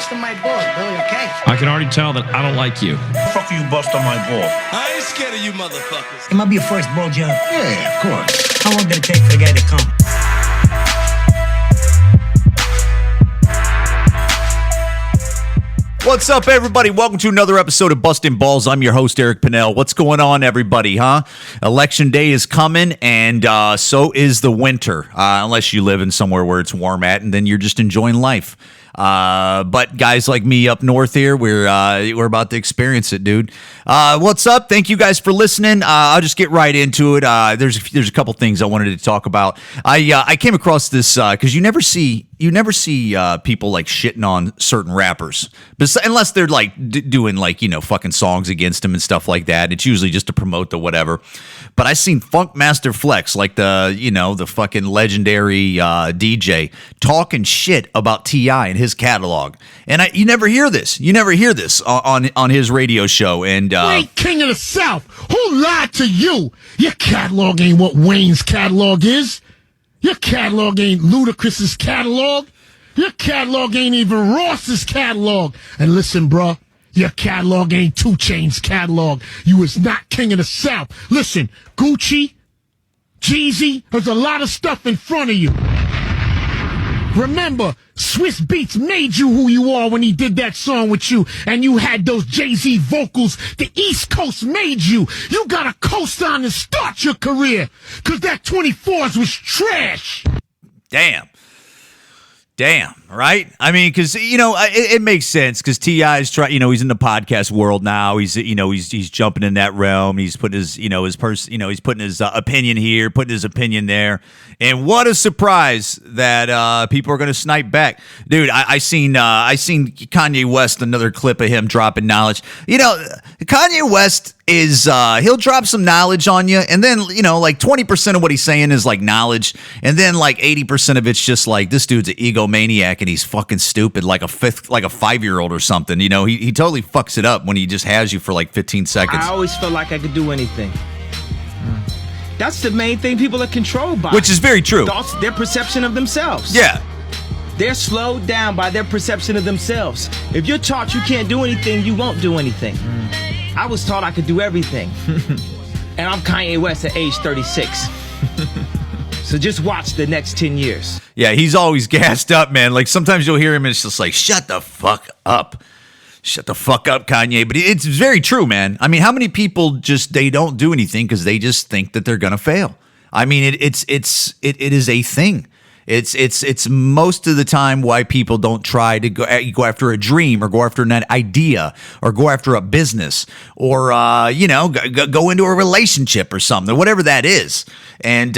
busting my balls, Billy, okay? I can already tell that I don't like you. Fuck you, bust on my ball. I ain't scared of you motherfuckers. It might be your first ball job. Yeah, of course. How long did it take for the guy to come? What's up, everybody? Welcome to another episode of Bustin' Balls. I'm your host, Eric Pennell. What's going on, everybody, huh? Election day is coming, and so is the winter, unless you live in somewhere where it's warm at, and then you're just enjoying life. But guys like me up north here, we're about to experience it, dude. What's up? Thank you guys for listening. I'll just get right into it. There's a couple things I wanted to talk about. I came across this because you never see people like shitting on certain rappers, unless they're like doing like fucking songs against them and stuff like that. It's usually just to promote the whatever. But I seen Funkmaster Flex, like the fucking legendary DJ, talking shit about T.I. and his catalog, and you never hear this. You never hear this on his radio show. And Wait, King of the South, who lied to you? Your catalog ain't what Wayne's catalog is. Your catalog ain't Ludacris's catalog. Your catalog ain't even Ross's catalog. And listen, bruh, your catalog ain't 2 Chainz's catalog. You is not King of the South. Listen, Gucci, Jeezy, there's a lot of stuff in front of you. Remember, Swiss Beats made you who you are when he did that song with you, and you had those Jay-Z vocals. The East Coast made you. You got to co-sign and start your career, because that 24s was trash. Damn, right? I mean, because it makes sense because T.I.'s trying. He's in the podcast world now. He's he's jumping in that realm. He's putting his he's putting his opinion here, putting his opinion there. And what a surprise that people are going to snipe back, dude. I seen Kanye West, another clip of him dropping knowledge. Kanye West is he'll drop some knowledge on you, and then like 20% of what he's saying is like knowledge, and then like 80% of it's just like this dude's an egomaniac and he's fucking stupid, like a 5-year-old or something. He totally fucks it up when he just has you for like 15 seconds. I always felt like I could do anything. That's the main thing people are controlled by, which is very true. Thoughts, their perception of themselves. Yeah. They're slowed down by their perception of themselves. If you're taught you can't do anything, you won't do anything. I was taught I could do everything. And I'm Kanye West at age 36. So just watch the next 10 years. Yeah, he's always gassed up, man. Like sometimes you'll hear him and it's just like, shut the fuck up. Shut the fuck up, Kanye. But it's very true, man. I mean, how many people they don't do anything because they just think that they're going to fail? I mean, it is a thing. It's most of the time why people don't try to go after a dream or go after an idea or go after a business or go into a relationship or something, whatever that is. And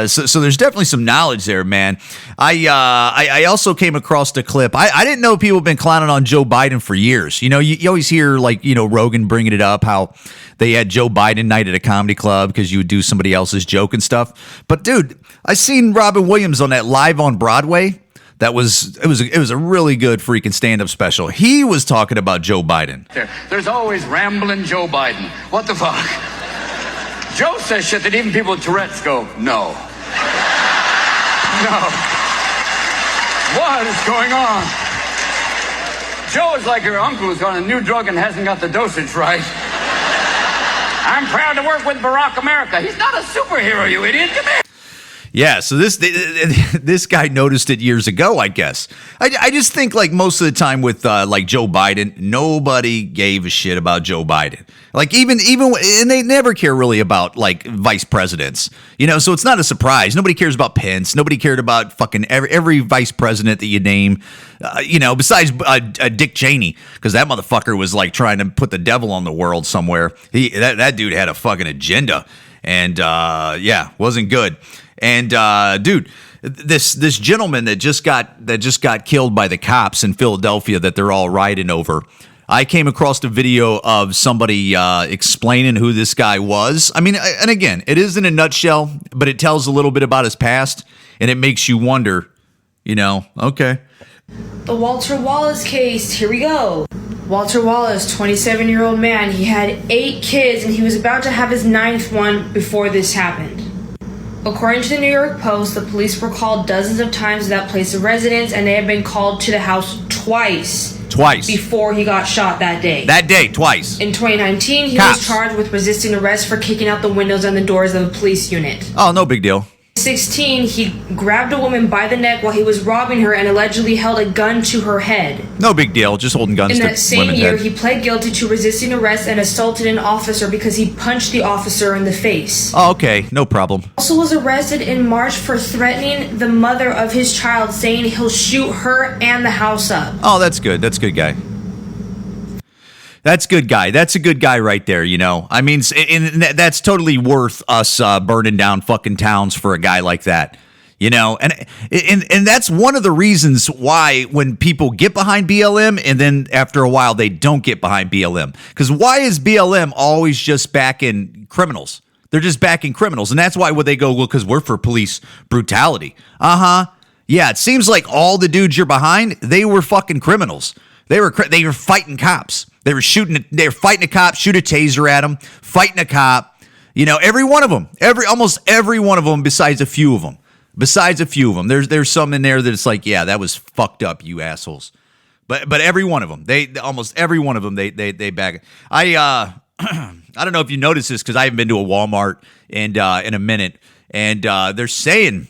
so there's definitely some knowledge there, man. I also came across the clip. I didn't know people have been clowning on Joe Biden for years. You always hear like Rogan bringing it up how they had Joe Biden night at a comedy club because you would do somebody else's joke and stuff. But dude, I seen Robin Williams on that live on Broadway. It was a really good freaking stand-up special. He was talking about Joe Biden. There's always rambling Joe Biden. What the fuck? Joe says shit that even people with Tourette's go, no. No. What is going on? Joe is like your uncle who's on a new drug and hasn't got the dosage right. I'm proud to work with Barack America. He's not a superhero, you idiot. Come here. Yeah, so this guy noticed it years ago, I guess. I just think like most of the time with like Joe Biden, nobody gave a shit about Joe Biden. Like even and they never care really about like vice presidents, so it's not a surprise. Nobody cares about Pence. Nobody cared about fucking every vice president that you name, besides Dick Cheney, because that motherfucker was like trying to put the devil on the world somewhere. That dude had a fucking agenda, and wasn't good. And dude, this gentleman that just got killed by the cops in Philadelphia that they're all riding over. I came across a video of somebody explaining who this guy was. I mean, and again, it is in a nutshell, but it tells a little bit about his past, and it makes you wonder, okay. The Walter Wallace case, here we go. Walter Wallace, 27-year-old man. He had 8 kids, and he was about to have his 9th one before this happened. According to the New York Post, the police were called dozens of times to that place of residence, and they had been called to the house twice. Twice. Before he got shot that day. That day, twice. In 2019, he Cops. was charged with resisting arrest for kicking out the windows and the doors of a police unit. Oh, no big deal. 16, he grabbed a woman by the neck while he was robbing her and allegedly held a gun to her head. No big deal. Just holding guns In to that same women's year, heads. he pled guilty to resisting arrest and assaulted an officer because he punched the officer in the face. Oh, okay. No problem. Also was arrested in March for threatening the mother of his child, saying he'll shoot her and the house up. Oh, that's good. That's a good guy. That's good guy. That's a good guy right there, you know. I mean, and that's totally worth us burning down fucking towns for a guy like that, you know. And that's one of the reasons why when people get behind BLM and then after a while they don't get behind BLM. Because why is BLM always just backing criminals? They're just backing criminals, and that's why would they go, well, because we're for police brutality. Yeah, it seems like all the dudes you're behind, they were fucking criminals. They were fighting cops. They were fighting a cop, shoot a taser at him, fighting a cop. You know, every one of them, almost every one of them, besides a few of them. There's some in there that's like, yeah, that was fucked up, you assholes. But every one of them, almost every one of them, they back it. I don't know if you noticed this because I haven't been to a Walmart in a minute, and they're saying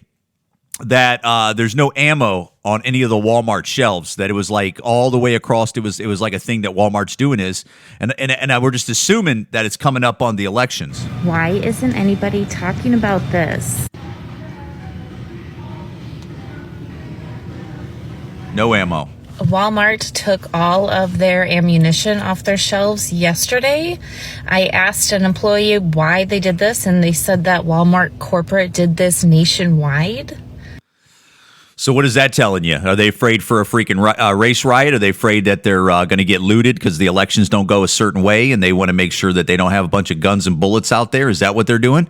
that there's no ammo on any of the Walmart shelves, that it was like all the way across. It was like a thing that Walmart's doing and we're just assuming that it's coming up on the elections. Why isn't anybody talking about this? No ammo. Walmart took all of their ammunition off their shelves yesterday. I asked an employee why they did this, and they said that Walmart corporate did this nationwide. So what is that telling you? Are they afraid for a freaking race riot? Are they afraid that they're going to get looted because the elections don't go a certain way and they want to make sure that they don't have a bunch of guns and bullets out there? Is that what they're doing?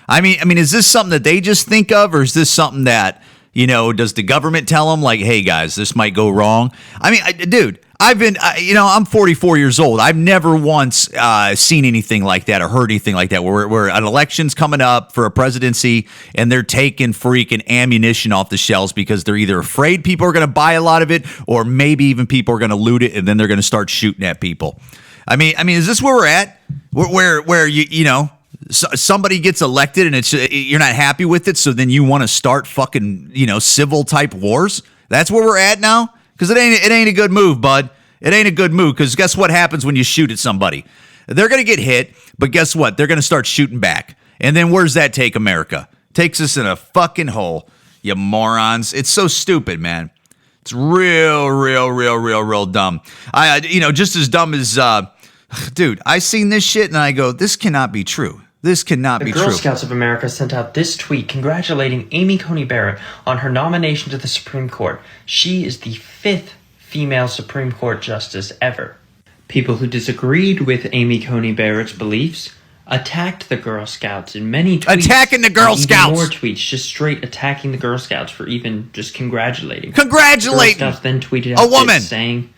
I mean, is this something that they just think of, or is this something that, you know, does the government tell them, like, hey, guys, this might go wrong? I mean, dude, I'm 44 years old. I've never once seen anything like that or heard anything like that where an election's coming up for a presidency and they're taking freaking ammunition off the shelves because they're either afraid people are going to buy a lot of it, or maybe even people are going to loot it and then they're going to start shooting at people. I mean, is this where we're at? Where you know, somebody gets elected and you're not happy with it, so then you want to start fucking, you know, civil type wars? That's where we're at now? Because it ain't a good move, bud. It ain't a good move, because guess what happens when you shoot at somebody? They're going to get hit, but guess what? They're going to start shooting back. And then where's that take America? Takes us in a fucking hole, you morons. It's so stupid, man. It's real dumb. Just as dumb as, dude, I seen this shit and I go, this cannot be true. This cannot be true. The Girl Scouts of America sent out this tweet congratulating Amy Coney Barrett on her nomination to the Supreme Court. She is the 5th female Supreme Court justice ever. People who disagreed with Amy Coney Barrett's beliefs attacked the Girl Scouts in many tweets. Attacking the Girl Scouts! More tweets, just straight attacking the Girl Scouts for even just congratulating. Congratulating! Girl Scouts then tweeted out a woman saying,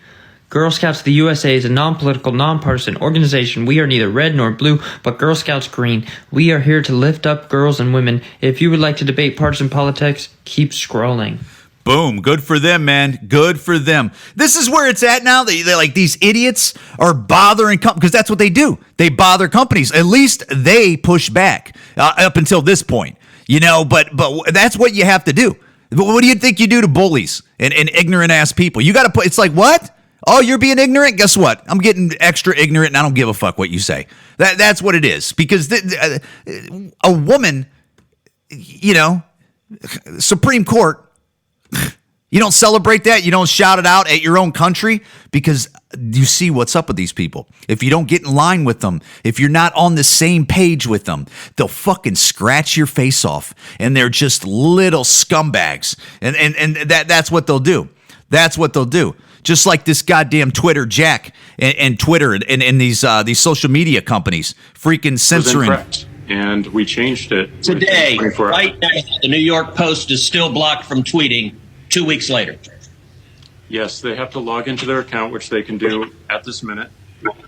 Girl Scouts of the USA is a non-political, non-partisan organization. We are neither red nor blue, but Girl Scouts green. We are here to lift up girls and women. If you would like to debate partisan politics, keep scrolling. Boom. Good for them, man. Good for them. This is where it's at now. They like, these idiots are bothering companies, because that's what they do. They bother companies. At least they push back up until this point, you know, but that's what you have to do. What do you think you do to bullies and ignorant ass people? You got to put, it's like, what? Oh, you're being ignorant? Guess what? I'm getting extra ignorant and I don't give a fuck what you say. That's what it is. Because a woman, you know, Supreme Court, you don't celebrate that. You don't shout it out at your own country, because you see what's up with these people. If you don't get in line with them, if you're not on the same page with them, they'll fucking scratch your face off. And they're just little scumbags. And that's what they'll do. That's what they'll do. Just like this goddamn Twitter Jack and Twitter and these social media companies freaking censoring. And we changed it today. Right now, the New York Post is still blocked from tweeting 2 weeks later. Yes, they have to log into their account, which they can do at this minute.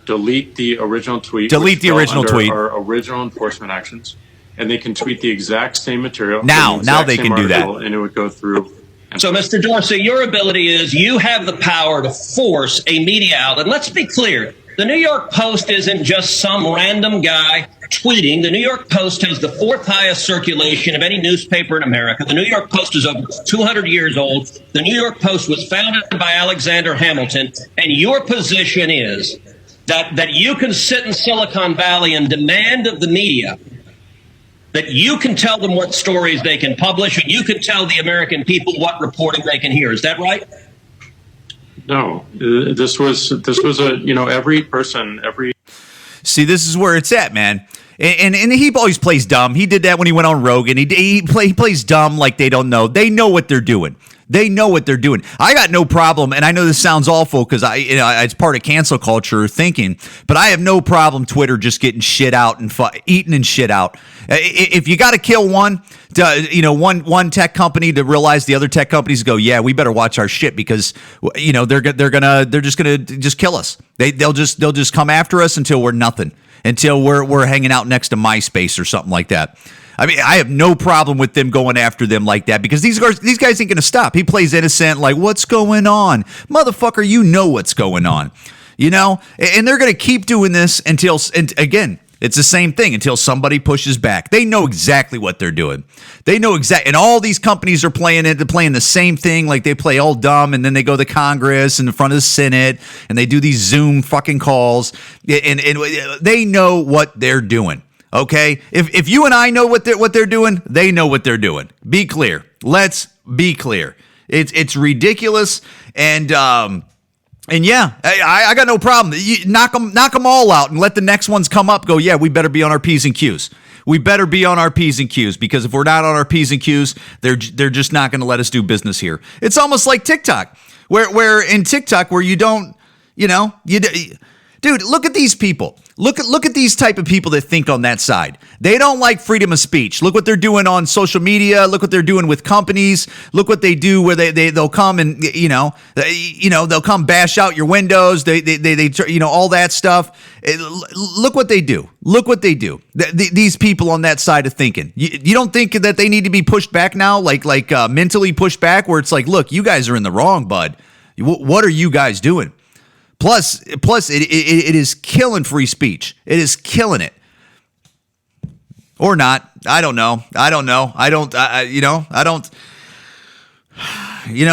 Delete the original tweet. Delete the original tweet. Our original enforcement actions, and they can tweet the exact same material. Now they can do that, and it would go through So, Mr. Dorsey, your ability is you have the power to force a media outlet. Let's be clear. The New York Post isn't just some random guy tweeting. The New York Post has the fourth highest circulation of any newspaper in America. The New York Post is over 200 years old. The New York Post was founded by Alexander Hamilton. And your position is that you can sit in Silicon Valley and demand of the media that you can tell them what stories they can publish and you can tell the American people what reporting they can hear. Is that right? No, this was every person, every. See, this is where it's at, man. And he always plays dumb. He did that when he went on Rogan. He plays dumb like they don't know. They know what they're doing. They know what they're doing. I got no problem, and I know this sounds awful because it's part of cancel culture thinking, but I have no problem Twitter just getting shit out and eating and shit out. If you got to kill one tech company to realize the other tech companies go, yeah, we better watch our shit because they're just gonna kill us. They'll just come after us until we're nothing, until we're hanging out next to MySpace or something like that. I mean, I have no problem with them going after them like that because these guys ain't going to stop. He plays innocent, like, what's going on? Motherfucker, you know what's going on, And they're going to keep doing this until, and again, it's the same thing until somebody pushes back. They know exactly what they're doing. They know and all these companies are playing it. They're playing the same thing, like they play all dumb, and then they go to Congress and in front of the Senate, and they do these Zoom fucking calls, and they know what they're doing. Okay, if you and I know what they're doing, they know what they're doing. Be clear. Let's be clear. It's ridiculous, and yeah, I got no problem. You knock them all out, and let the next ones come up. Go, yeah, we better be on our P's and Q's. We better be on our P's and Q's because if we're not on our P's and Q's, they're just not going to let us do business here. It's almost like TikTok, where in TikTok where you don't, dude, look at these people. Look at these type of people that think on that side. They don't like freedom of speech. Look what they're doing on social media. Look what they're doing with companies. Look what they do where they'll come and they'll come bash out your windows. They all that stuff. Look what they do. Look what they do. These people on that side of thinking. You don't think that they need to be pushed back now, like mentally pushed back, where it's like, look, you guys are in the wrong, bud. What are you guys doing? Plus, it is killing free speech. It is killing it, or not. I don't know.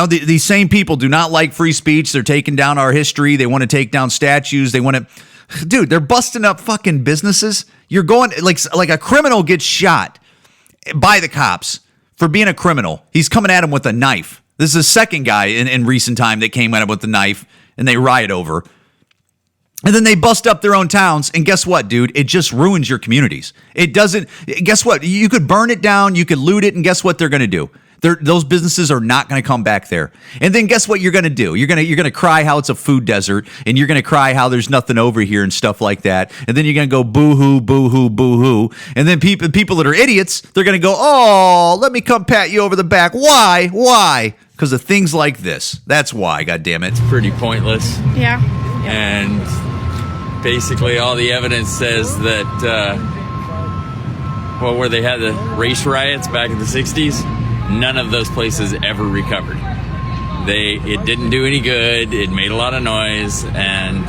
These same people do not like free speech. They're taking down our history. They want to take down statues. They want to, dude. They're busting up fucking businesses. You're going like a criminal gets shot by the cops for being a criminal. He's coming at him with a knife. This is the second guy in recent time that came at him with the knife. And they riot over. And then they bust up their own towns. And guess what, dude? It just ruins your communities. It doesn't. Guess what? You could burn it down. You could loot it. And guess what they're going to do? Those businesses are not going to come back there. And then guess what you're going to do? You're going to cry how it's a food desert. And you're going to cry how there's nothing over here and stuff like that. And then you're going to go boo-hoo, boo-hoo, boo-hoo. And then people that are idiots, they're going to go, oh, let me come pat you over the back. Why? Why? Because of things like this. That's why, goddammit. It's pretty pointless. Yeah. And basically all the evidence says that, where they had the race riots back in the 60s, none of those places ever recovered. It didn't do any good, it made a lot of noise, and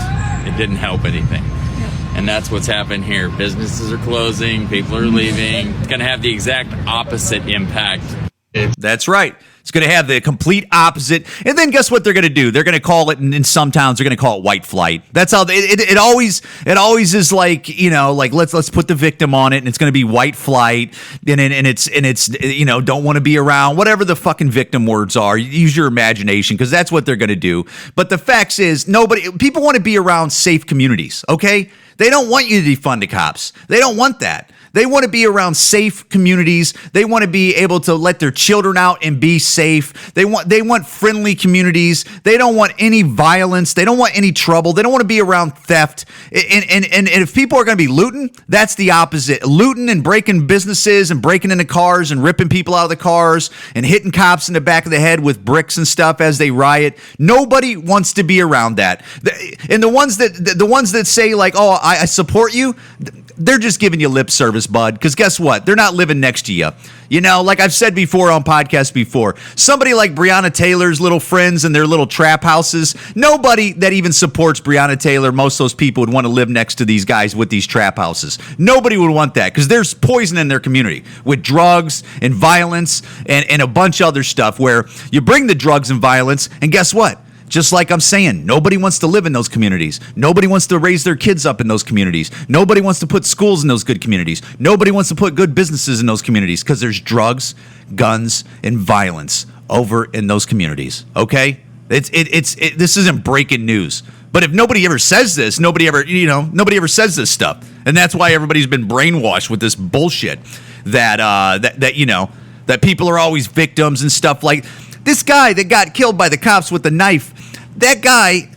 it didn't help anything. And that's what's happened here. Businesses are closing, people are leaving. It's going to have the exact opposite impact. That's right. It's going to have the complete opposite. And then guess what they're going to do? They're going to call it, in some towns, they're going to call it white flight. That's how it always is like, let's put the victim on it, and it's going to be white flight. And it's don't want to be around, whatever the fucking victim words are. Use your imagination, because that's what they're going to do. But the facts is people want to be around safe communities. Okay. They don't want you to defund the cops. They don't want that. They want to be around safe communities. They want to be able to let their children out and be safe. They want friendly communities. They don't want any violence. They don't want any trouble. They don't want to be around theft. And if people are going to be looting, that's the opposite. Looting and breaking businesses and breaking into cars and ripping people out of the cars and hitting cops in the back of the head with bricks and stuff as they riot. Nobody wants to be around that. And the ones that say like, oh, I support you. they're just giving you lip service, bud, because guess what? They're not living next to you. You know, like I've said before on podcasts before, somebody like Breonna Taylor's little friends and their little trap houses, nobody that even supports Breonna Taylor, most of those people would want to live next to these guys with these trap houses. Nobody would want that because there's poison in their community with drugs and violence and a bunch of other stuff where you bring the drugs and violence, and guess what? Just like I'm saying, nobody wants to live in those communities. Nobody wants to raise their kids up in those communities. Nobody wants to put schools in those good communities. Nobody wants to put good businesses in those communities because there's drugs, guns, and violence over in those communities. Okay? This isn't breaking news. But if nobody ever says this, nobody ever says this stuff. And that's why everybody's been brainwashed with this bullshit that people are always victims and stuff like this guy that got killed by the cops with the knife. That guy,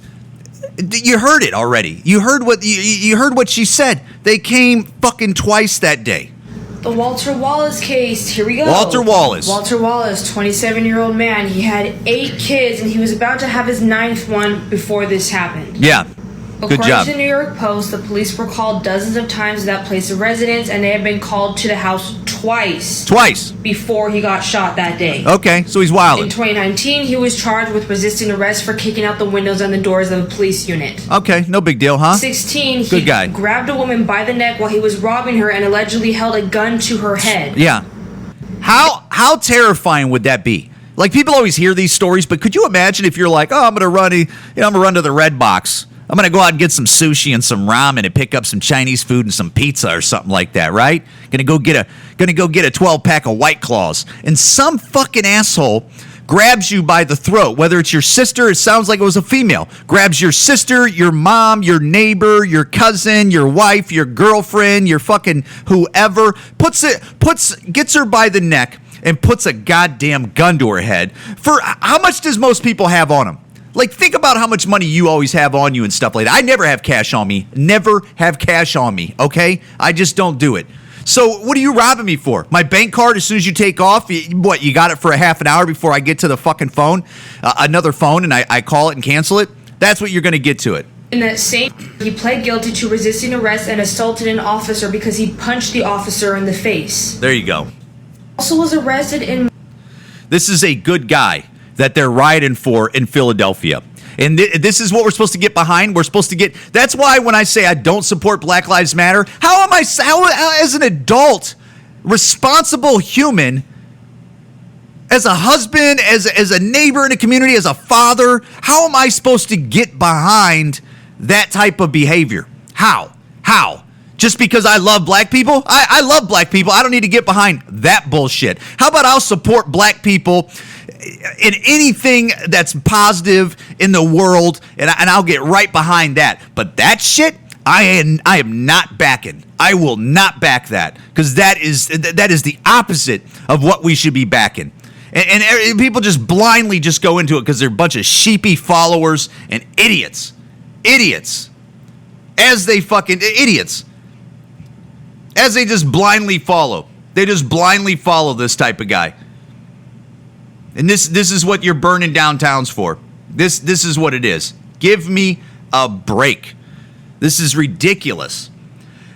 you heard it already. You heard what she said. They came fucking twice that day. The Walter Wallace case. Here we go. Walter Wallace, 27-year-old man. He had 8 kids, and he was about to have his 9th one before this happened. Yeah. Good According job. to the New York Post, the police were called dozens of times to that place of residence, and they had been called to the house twice before he got shot that day. Okay, so he's In wilding. 2019, he was charged with resisting arrest for kicking out the windows and the doors of a police unit. Okay, no big deal, huh? 16, Good he guy. grabbed a woman by the neck while he was robbing her and allegedly held a gun to her head. Yeah. How terrifying would that be? Like, people always hear these stories, but could you imagine if you're like, oh, I'm gonna run to the Red Box. I'm going to go out and get some sushi and some ramen and pick up some Chinese food and some pizza or something like that, right? Gonna go get a 12-pack of White Claws. And some fucking asshole grabs you by the throat, whether it's your sister, it sounds like it was a female, grabs your sister, your mom, your neighbor, your cousin, your wife, your girlfriend, your fucking whoever, gets her by the neck and puts a goddamn gun to her head. For how much does most people have on them? Like, think about how much money you always have on you and stuff like that. I never have cash on me. Never have cash on me, okay? I just don't do it. So what are you robbing me for? My bank card, as soon as you take off, you got it for a half an hour before I get to the fucking phone, another phone, and I call it and cancel it? That's what you're going to get to it. In that same, he pled guilty to resisting arrest and assaulted an officer because he punched the officer in the face. There you go. Also was arrested in... This is a good guy that they're rioting for in Philadelphia. And this is what we're supposed to get behind. We're supposed to get... That's why when I say I don't support Black Lives Matter, how as an adult, responsible human, as a husband, as a neighbor in a community, as a father, how am I supposed to get behind that type of behavior? How? Just because I love black people? I love black people. I don't need to get behind that bullshit. How about I'll support black people in anything that's positive in the world, and I'll get right behind that. But that shit, I am not backing. I will not back that, because that is the opposite of what we should be backing. And people just blindly just go into it because they're a bunch of sheepy followers and idiots. As they just blindly follow. They just blindly follow this type of guy. And this is what you're burning down towns for. This is what it is. Give me a break. This is ridiculous.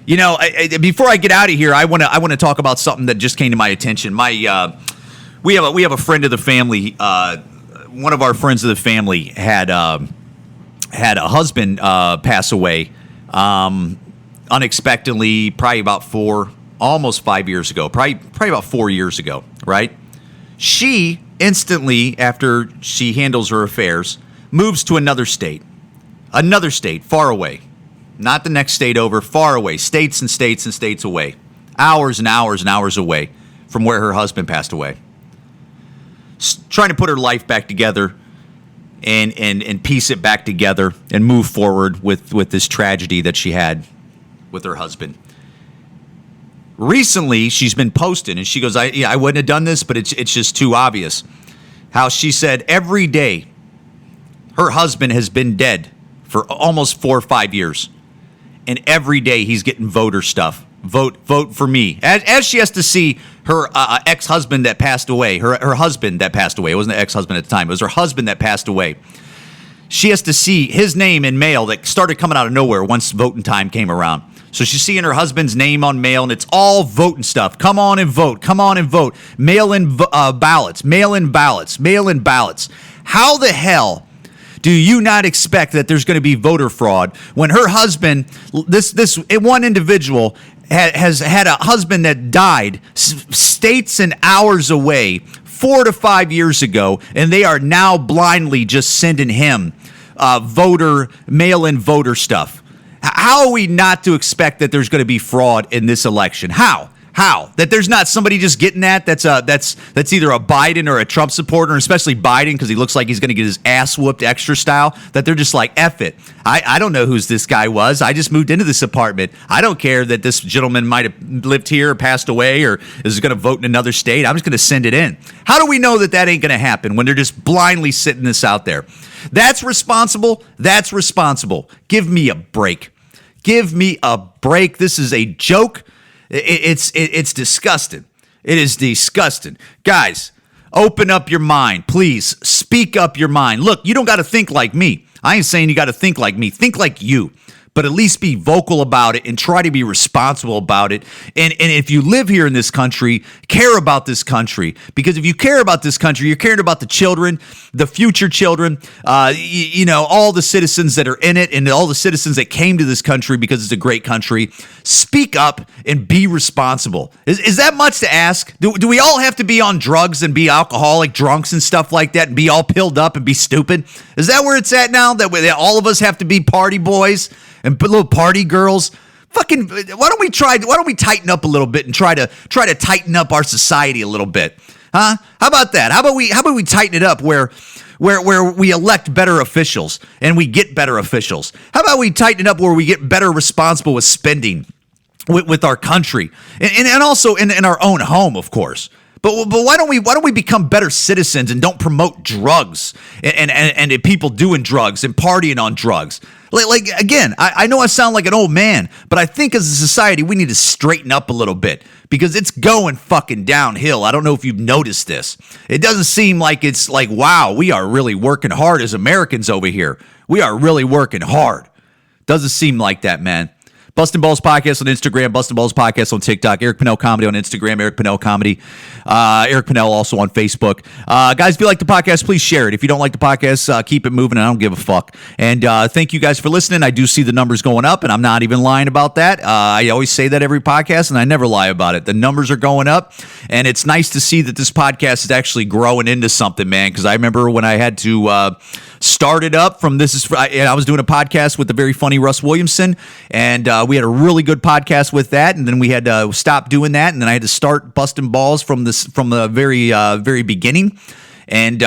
You know, before I get out of here, I want to talk about something that just came to my attention. We have a friend of the family. One of our friends of the family had a husband pass away unexpectedly, probably about almost 5 years ago, probably about 4 years ago, right? She instantly, after she handles her affairs, moves to another state, far away. Not the next state over, far away, states and states and states away, hours and hours and hours away from where her husband passed away. Trying to put her life back together and piece it back together and move forward with this tragedy that she had with her husband. Recently, she's been posting, and she goes, I wouldn't have done this, but it's just too obvious. How she said every day her husband has been dead for almost 4 or 5 years. And every day he's getting voter stuff. Vote for me. As she has to see her ex-husband that passed away, her husband that passed away. It wasn't the ex-husband at the time. It was her husband that passed away. She has to see his name in mail that started coming out of nowhere once voting time came around. So she's seeing her husband's name on mail, and it's all voting stuff. Come on and vote. Come on and vote. Mail-in ballots. Mail-in ballots. Mail-in ballots. How the hell do you not expect that there's going to be voter fraud when her husband, this one individual, has had a husband that died states and hours away 4 to 5 years ago, and they are now blindly just sending him mail-in voter stuff? How are we not to expect that there's going to be fraud in this election? How? That there's not somebody just getting that's either a Biden or a Trump supporter, and especially Biden because he looks like he's going to get his ass whooped extra style, that they're just like, F it. I don't know who this guy was. I just moved into this apartment. I don't care that this gentleman might have lived here or passed away or is going to vote in another state. I'm just going to send it in. How do we know that ain't going to happen when they're just blindly sitting this out there? That's responsible. That's responsible. Give me a break. Give me a break. This is a joke. It's disgusting. It is disgusting. Guys, open up your mind. Please speak up your mind. Look, you don't got to think like me. I ain't saying you got to think like me. Think like you. But at least be vocal about it and try to be responsible about it. And if you live here in this country, care about this country. Because if you care about this country, you're caring about the children, the future children, all the citizens that are in it and all the citizens that came to this country because it's a great country. Speak up and be responsible. Is that much to ask? Do we all have to be on drugs and be alcoholic drunks and stuff like that and be all pilled up and be stupid? Is that where it's at now? That all of us have to be party boys and little party girls? Fucking, why don't we tighten up a little bit and try to tighten up our society a little bit? Huh? How about that? How about we tighten it up where we elect better officials and we get better officials? How about we tighten it up where we get better responsible with spending with our country and also in our own home, of course. But why don't we become better citizens and don't promote drugs and people doing drugs and partying on drugs? Like again, I know I sound like an old man, but I think as a society we need to straighten up a little bit because it's going fucking downhill. I don't know if you've noticed this. It doesn't seem like it's like, wow, we are really working hard as Americans over here. We are really working hard. Doesn't seem like that, man. Bustin' Balls Podcast on Instagram, Bustin' Balls Podcast on TikTok, Eric Pennell Comedy on Instagram, Eric Pennell Comedy, Eric Pennell also on Facebook. Guys, if you like the podcast, please share it. If you don't like the podcast, keep it moving. I don't give a fuck. And thank you guys for listening. I do see the numbers going up, and I'm not even lying about that. I always say that every podcast, and I never lie about it. The numbers are going up, and it's nice to see that this podcast is actually growing into something, man, because I remember when I had to start it up from I was doing a podcast with the very funny Russ Williamson, and we had a really good podcast with that, and then we had to stop doing that, and then I had to start busting balls from the very beginning. And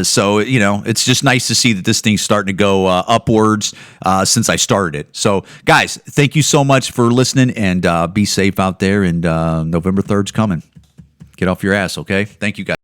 so, it's just nice to see that this thing's starting to go upwards since I started it. So, guys, thank you so much for listening, and be safe out there, and November 3rd's coming. Get off your ass, okay? Thank you, guys.